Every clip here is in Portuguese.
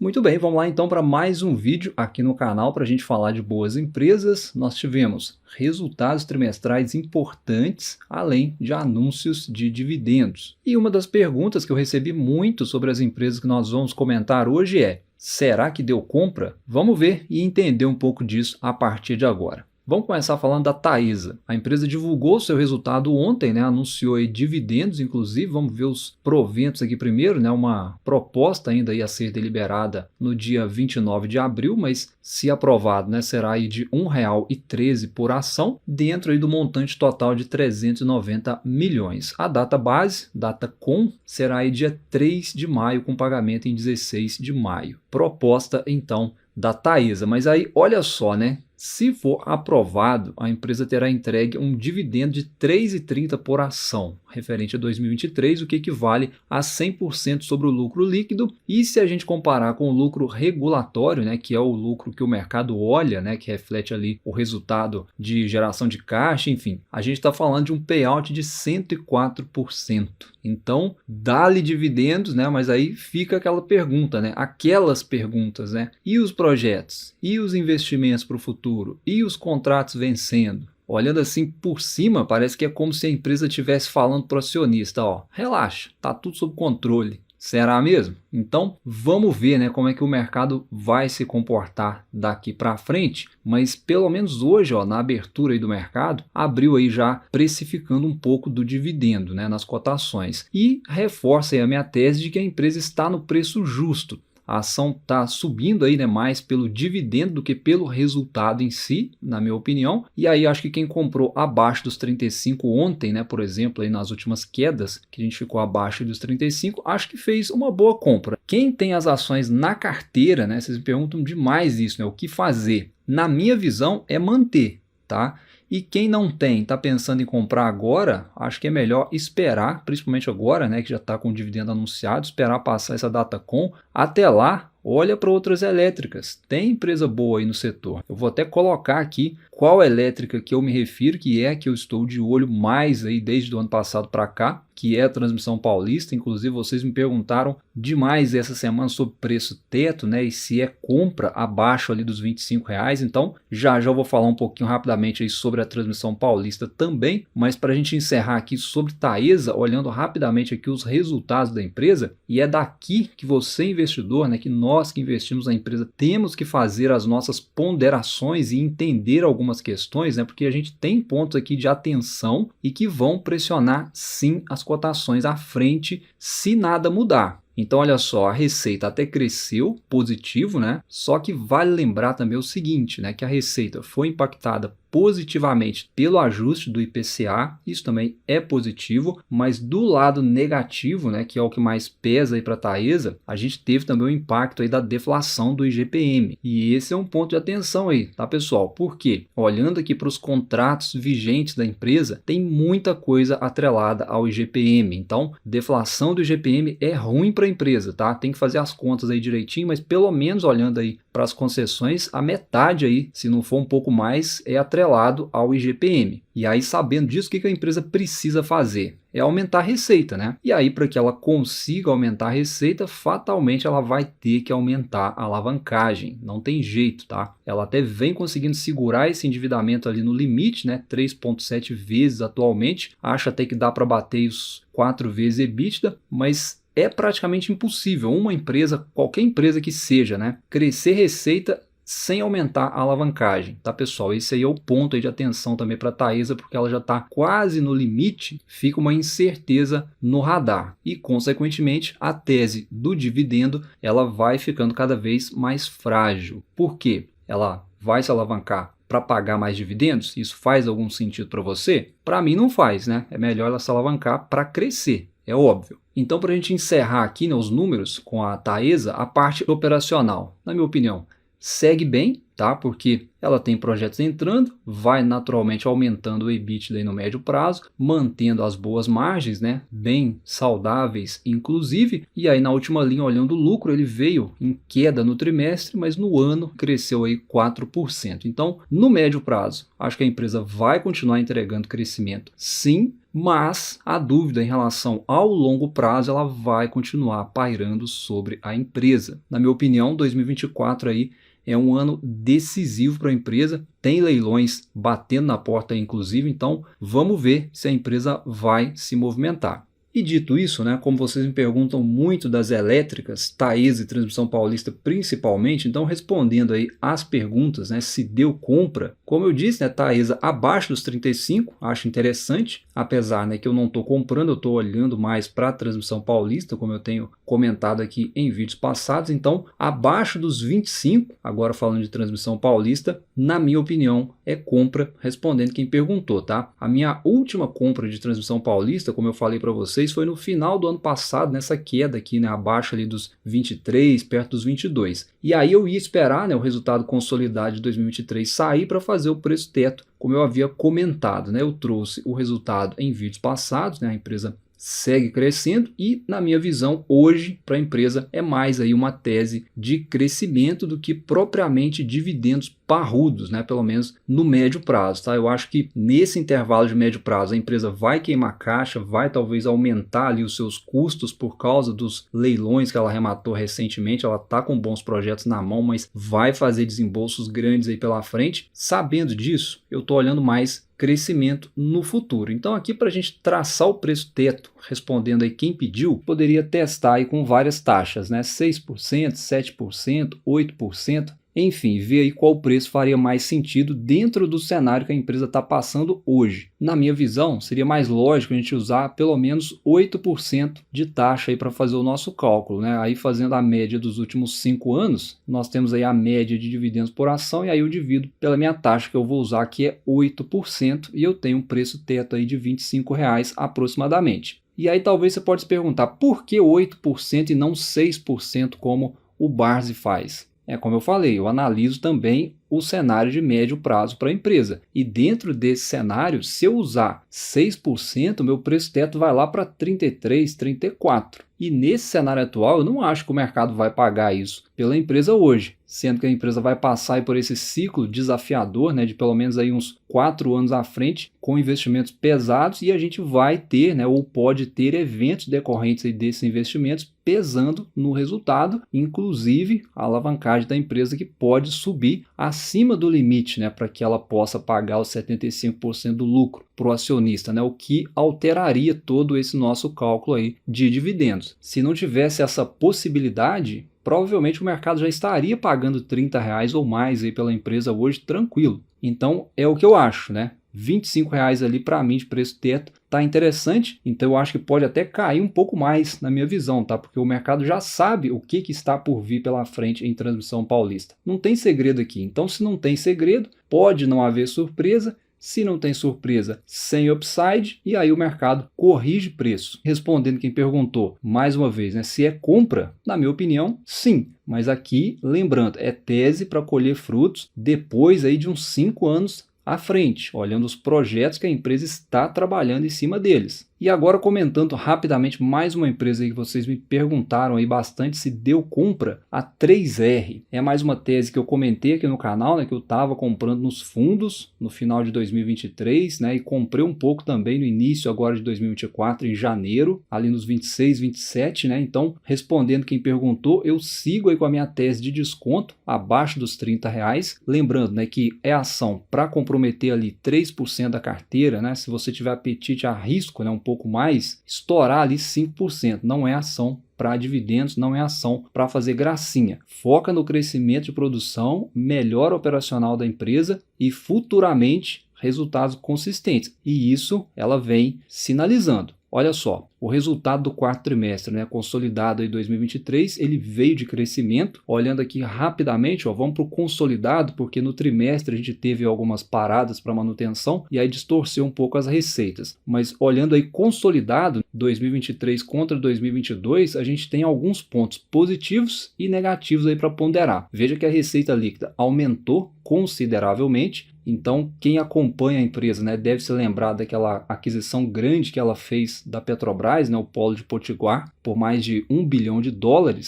Muito bem, vamos lá então para mais um vídeo aqui no canal para a gente falar de boas empresas. Nós tivemos resultados trimestrais importantes, além de anúncios de dividendos. E uma das perguntas que eu recebi muito sobre as empresas que nós vamos comentar hoje é: será que deu compra? Vamos ver e entender um pouco disso a partir de agora. Vamos começar falando da Taesa. A empresa divulgou seu resultado ontem, anunciou aí dividendos, inclusive. Vamos ver os proventos aqui primeiro, uma proposta ainda aí a ser deliberada no dia 29 de abril, mas se aprovado, será aí de R$ 1,13 por ação, dentro aí do montante total de 390 milhões. A data base, data com, será aí dia 3 de maio, com pagamento em 16 de maio. Proposta, então, da Taesa. Mas aí, olha só, se for aprovado, a empresa terá entregue um dividendo de R$ 3,30 por ação, referente a 2023, o que equivale a 100% sobre o lucro líquido. E se a gente comparar com o lucro regulatório, que é o lucro que o mercado olha, que reflete ali o resultado de geração de caixa, enfim, a gente está falando de um payout de 104%. Então, dá-lhe dividendos, mas aí fica aquela pergunta, aquelas perguntas, e os projetos? E os investimentos para o futuro? E os contratos vencendo? Olhando assim por cima, parece que é como se a empresa estivesse falando para o acionista: relaxa, tá tudo sob controle. Será mesmo? Então vamos ver como é que o mercado vai se comportar daqui para frente, mas pelo menos hoje, na abertura aí do mercado, abriu aí já precificando um pouco do dividendo, nas cotações, e reforça aí a minha tese de que a empresa está no preço justo. A ação está subindo aí, mais pelo dividendo do que pelo resultado em si, na minha opinião. E aí acho que quem comprou abaixo dos 35 ontem, por exemplo, aí nas últimas quedas, que a gente ficou abaixo dos 35, acho que fez uma boa compra. Quem tem as ações na carteira, vocês me perguntam demais isso, o que fazer? Na minha visão é manter, tá? E quem não tem, está pensando em comprar agora, acho que é melhor esperar, principalmente agora, que já está com o dividendo anunciado, esperar passar essa data com. Até lá, olha para outras elétricas. Tem empresa boa aí no setor. Eu vou até colocar aqui qual elétrica que eu me refiro, que é a que eu estou de olho mais aí desde o ano passado para cá, que é a Transmissão Paulista. Inclusive, vocês me perguntaram demais essa semana sobre preço teto, e se é compra abaixo ali dos R$ 25. Então, já eu vou falar um pouquinho rapidamente aí sobre a Transmissão Paulista também, mas para a gente encerrar aqui sobre Taesa, olhando rapidamente aqui os resultados da empresa, e é daqui que você, investidor, que nós que investimos na empresa, temos que fazer as nossas ponderações e entender algumas questões, porque a gente tem pontos aqui de atenção e que vão pressionar sim as cotações à frente se nada mudar. Então olha só, a receita até cresceu, positivo, Só que vale lembrar também o seguinte, que a receita foi impactada positivamente pelo ajuste do IPCA, isso também é positivo, mas do lado negativo, que é o que mais pesa aí para a Taesa, a gente teve também o impacto aí da deflação do IGPM. E esse é um ponto de atenção aí, tá, pessoal? Por quê? Olhando aqui para os contratos vigentes da empresa, tem muita coisa atrelada ao IGPM. Então, deflação do IGPM é ruim para a empresa, tá? Tem que fazer as contas aí direitinho, mas pelo menos olhando aí para as concessões, a metade aí, se não for um pouco mais, é atrelado ao IGPM. E aí, sabendo disso, o que a empresa precisa fazer? É aumentar a receita, E aí, para que ela consiga aumentar a receita, fatalmente ela vai ter que aumentar a alavancagem. Não tem jeito, tá? Ela até vem conseguindo segurar esse endividamento ali no limite, 3,7 vezes atualmente. Acho até que dá para bater os 4 vezes EBITDA, mas é praticamente impossível uma empresa, qualquer empresa que seja, crescer receita sem aumentar a alavancagem, tá, pessoal? Esse aí é o ponto aí de atenção também para a Taesa, porque ela já está quase no limite, fica uma incerteza no radar e, consequentemente, a tese do dividendo ela vai ficando cada vez mais frágil. Por quê? Ela vai se alavancar para pagar mais dividendos? Isso faz algum sentido para você? Para mim não faz, É melhor ela se alavancar para crescer. É óbvio. Então, para a gente encerrar aqui os números com a Taesa, a parte operacional, na minha opinião, segue bem, tá? Porque ela tem projetos entrando, vai naturalmente aumentando o EBITDA aí no médio prazo, mantendo as boas margens, né? Bem saudáveis, inclusive. E aí na última linha, olhando o lucro, ele veio em queda no trimestre, mas no ano cresceu aí 4%. Então, no médio prazo, acho que a empresa vai continuar entregando crescimento, sim, mas a dúvida em relação ao longo prazo ela vai continuar pairando sobre a empresa. Na minha opinião, 2024 aí é um ano decisivo para a empresa, tem leilões batendo na porta inclusive, então vamos ver se a empresa vai se movimentar. E dito isso, né, como vocês me perguntam muito das elétricas, Taesa e Transmissão Paulista principalmente, então respondendo aí as perguntas, né, se deu compra, como eu disse, né, Taesa abaixo dos 35, acho interessante, apesar, né, que eu não estou comprando, eu estou olhando mais para a Transmissão Paulista, como eu tenho comentado aqui em vídeos passados, então abaixo dos 25, agora falando de Transmissão Paulista, na minha opinião é compra, respondendo quem perguntou, tá? A minha última compra de Transmissão Paulista, como eu falei para vocês, foi no final do ano passado, nessa queda aqui, né, abaixo ali dos 23, perto dos 22. E aí eu ia esperar, né, o resultado consolidado de 2023 sair para fazer o preço teto, como eu havia comentado, né? Eu trouxe o resultado em vídeos passados, né? A empresa segue crescendo e, na minha visão, hoje para a empresa é mais aí uma tese de crescimento do que propriamente dividendos parrudos, né? Pelo menos no médio prazo, tá? Eu acho que nesse intervalo de médio prazo a empresa vai queimar caixa, vai talvez aumentar ali os seus custos por causa dos leilões que ela arrematou recentemente, ela tá com bons projetos na mão, mas vai fazer desembolsos grandes aí pela frente. Sabendo disso, eu tô olhando mais crescimento no futuro. Então aqui para a gente traçar o preço teto, respondendo aí quem pediu, poderia testar aí com várias taxas, né? 6%, 7%, 8%. Enfim, ver aí qual preço faria mais sentido dentro do cenário que a empresa está passando hoje. Na minha visão, seria mais lógico a gente usar pelo menos 8% de taxa para fazer o nosso cálculo, né? Aí fazendo a média dos últimos 5 anos, nós temos aí a média de dividendos por ação e aí eu divido pela minha taxa que eu vou usar, que é 8%, e eu tenho um preço teto aí de R$ 25,00 aproximadamente. E aí talvez você pode se perguntar, por que 8% e não 6% como o Barsi faz? Como eu falei, eu analiso também o cenário de médio prazo para a empresa. E dentro desse cenário, se eu usar 6%, meu preço teto vai lá para 33, 34. E nesse cenário atual, eu não acho que o mercado vai pagar isso pela empresa hoje, sendo que a empresa vai passar aí por esse ciclo desafiador, né, de pelo menos aí uns 4 anos à frente, com investimentos pesados, e a gente vai ter, né, ou pode ter eventos decorrentes aí desses investimentos pesando no resultado, inclusive a alavancagem da empresa que pode subir acima do limite, né, para que ela possa pagar os 75% do lucro para o acionista, né, o que alteraria todo esse nosso cálculo aí de dividendos. Se não tivesse essa possibilidade, provavelmente o mercado já estaria pagando R$30 ou mais aí pela empresa hoje tranquilo. Então é o que eu acho, né? R$25 ali para mim de preço teto tá interessante, então eu acho que pode até cair um pouco mais na minha visão, tá? Porque o mercado já sabe o que está por vir pela frente em Transmissão Paulista. Não tem segredo aqui, então se não tem segredo, pode não haver surpresa. Se não tem surpresa, sem upside, e aí o mercado corrige preço. Respondendo quem perguntou, mais uma vez, né, se é compra, na minha opinião, sim. Mas aqui, lembrando, é tese para colher frutos depois aí de uns 5 anos à frente, olhando os projetos que a empresa está trabalhando em cima deles. E agora comentando rapidamente mais uma empresa aí que vocês me perguntaram aí bastante se deu compra, a 3R. É mais uma tese que eu comentei aqui no canal, né, que eu estava comprando nos fundos no final de 2023, né, e comprei um pouco também no início agora de 2024, em janeiro, ali nos 26, 27, né, então respondendo quem perguntou, eu sigo aí com a minha tese de desconto abaixo dos R$30, lembrando, né, que é ação para comprometer ali 3% da carteira, né, se você tiver apetite a risco, né, um pouco mais, estourar ali 5%, não é ação para dividendos, não é ação para fazer gracinha. Foca no crescimento de produção, melhora operacional da empresa e futuramente resultados consistentes. E isso ela vem sinalizando. Olha só, o resultado do quarto trimestre, né, consolidado em 2023, ele veio de crescimento. Olhando aqui rapidamente, ó, vamos para o consolidado, porque no trimestre a gente teve algumas paradas para manutenção e aí distorceu um pouco as receitas. Mas olhando aí consolidado, 2023 contra 2022, a gente tem alguns pontos positivos e negativos aí para ponderar. Veja que a receita líquida aumentou consideravelmente. Então, quem acompanha a empresa, né, deve se lembrar daquela aquisição grande que ela fez da Petrobras, né, o Polo de Potiguar, por mais de US$ 1 bilhão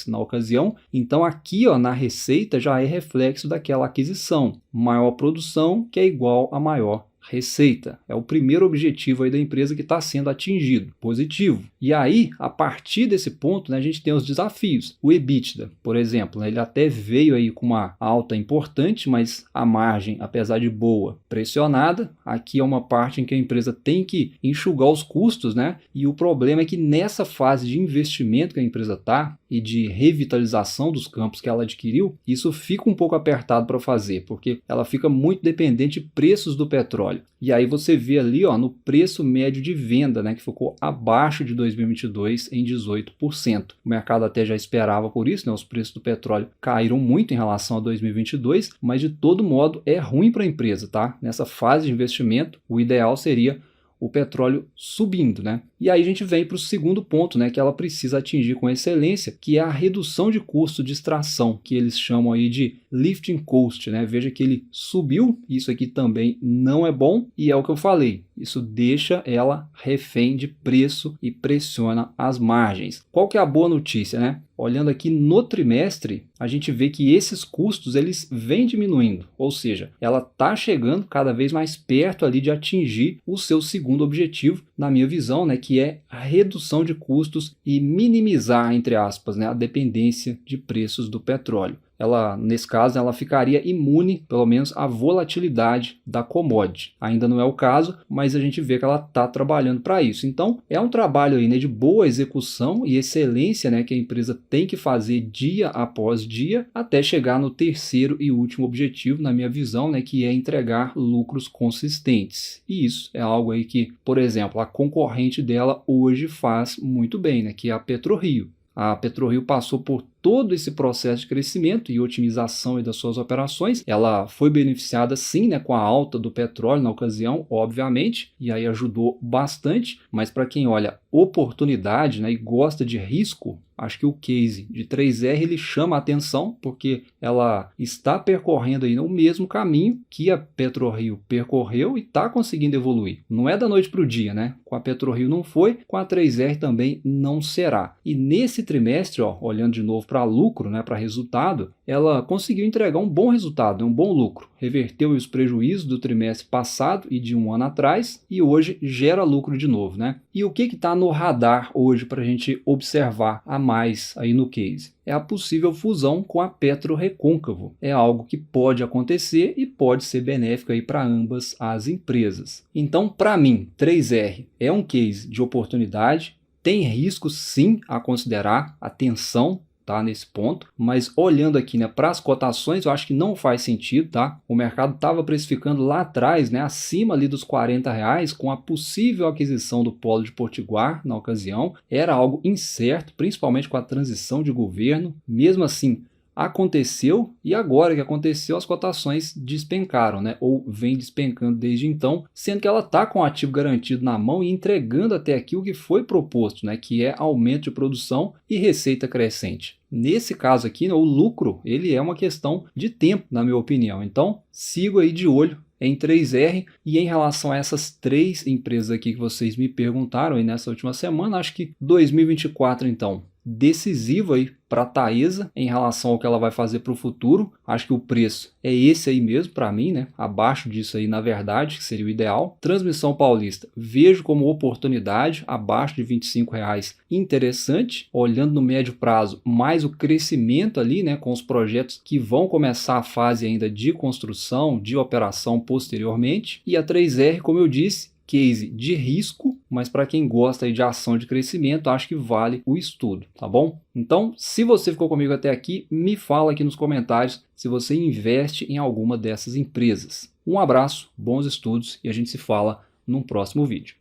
na ocasião. Então, aqui ó, na receita já é reflexo daquela aquisição. Maior produção que é igual a maior receita. É o primeiro objetivo aí da empresa que está sendo atingido, positivo. E aí, a partir desse ponto, né, a gente tem os desafios. O EBITDA, por exemplo, né, ele até veio aí com uma alta importante, mas a margem, apesar de boa, pressionada. Aqui é uma parte em que a empresa tem que enxugar os custos, né? E o problema é que nessa fase de investimento que a empresa está e de revitalização dos campos que ela adquiriu, isso fica um pouco apertado para fazer, porque ela fica muito dependente de preços do petróleo. E aí você vê ali ó, no preço médio de venda, né, que ficou abaixo de 2022 em 18%. O mercado até já esperava por isso, né, os preços do petróleo caíram muito em relação a 2022, mas de todo modo é ruim para a empresa, tá? Nessa fase de investimento, o ideal seria o petróleo subindo, né? E aí a gente vem para o segundo ponto, né, que ela precisa atingir com excelência, que é a redução de custo de extração, que eles chamam aí de lifting cost, né? Veja que ele subiu, isso aqui também não é bom, e é o que eu falei, isso deixa ela refém de preço e pressiona as margens. Qual que é a boa notícia, né? Olhando aqui no trimestre, a gente vê que esses custos eles vêm diminuindo, ou seja, ela está chegando cada vez mais perto ali de atingir o seu segundo objetivo, na minha visão, né, que é a redução de custos e minimizar, entre aspas, né, a dependência de preços do petróleo. Ela, nesse caso, ela ficaria imune, pelo menos, à volatilidade da commodity. Ainda não é o caso, mas a gente vê que ela está trabalhando para isso. Então, é um trabalho aí, né, de boa execução e excelência, né, que a empresa tem que fazer dia após dia, até chegar no terceiro e último objetivo, na minha visão, né, que é entregar lucros consistentes. E isso é algo aí que, por exemplo, a concorrente dela hoje faz muito bem, né, que é a PetroRio. A PetroRio passou por todo esse processo de crescimento e otimização das suas operações. Ela foi beneficiada sim, né, com a alta do petróleo na ocasião, obviamente, e aí ajudou bastante, mas para quem olha oportunidade, né, e gosta de risco, acho que o case de 3R ele chama a atenção, porque ela está percorrendo aí o mesmo caminho que a PetroRio percorreu e está conseguindo evoluir. Não é da noite para o dia, né? Com a PetroRio não foi, com a 3R também não será. E nesse trimestre, ó, olhando de novo para lucro, né, para resultado, ela conseguiu entregar um bom resultado, um bom lucro. Reverteu os prejuízos do trimestre passado e de um ano atrás e hoje gera lucro de novo, né? E o que está no radar hoje para a gente observar a mais aí no case? É a possível fusão com a PetroRecôncavo. É algo que pode acontecer e pode ser benéfico aí para ambas as empresas. Então, para mim, 3R é um case de oportunidade, tem risco sim a considerar, atenção, tá, nesse ponto, mas olhando aqui, né, para as cotações, eu acho que não faz sentido, tá? O mercado estava precificando lá atrás, né, acima ali dos R$ 40, com a possível aquisição do Polo de Potiguar na ocasião. Era algo incerto, principalmente com a transição de governo. Mesmo assim, aconteceu, e agora que aconteceu, as cotações despencaram, né? Ou vem despencando desde então, sendo que ela está com o ativo garantido na mão e entregando até aqui o que foi proposto, né? Que é aumento de produção e receita crescente. Nesse caso aqui, né, o lucro ele é uma questão de tempo, na minha opinião. Então, sigo aí de olho em 3R. E em relação a essas três empresas aqui que vocês me perguntaram aí nessa última semana, acho que 2024 então decisivo aí para a Taesa em relação ao que ela vai fazer para o futuro. Acho que o preço é esse aí mesmo para mim, né? Abaixo disso aí, na verdade, que seria o ideal. Transmissão Paulista, vejo como oportunidade, abaixo de R$ 25,00, interessante, olhando no médio prazo, mais o crescimento ali, né, com os projetos que vão começar a fase ainda de construção, de operação posteriormente. E a 3R, como eu disse, case de risco, mas para quem gosta aí de ação de crescimento, acho que vale o estudo, tá bom? Então, se você ficou comigo até aqui, me fala aqui nos comentários se você investe em alguma dessas empresas. Um abraço, bons estudos e a gente se fala num próximo vídeo.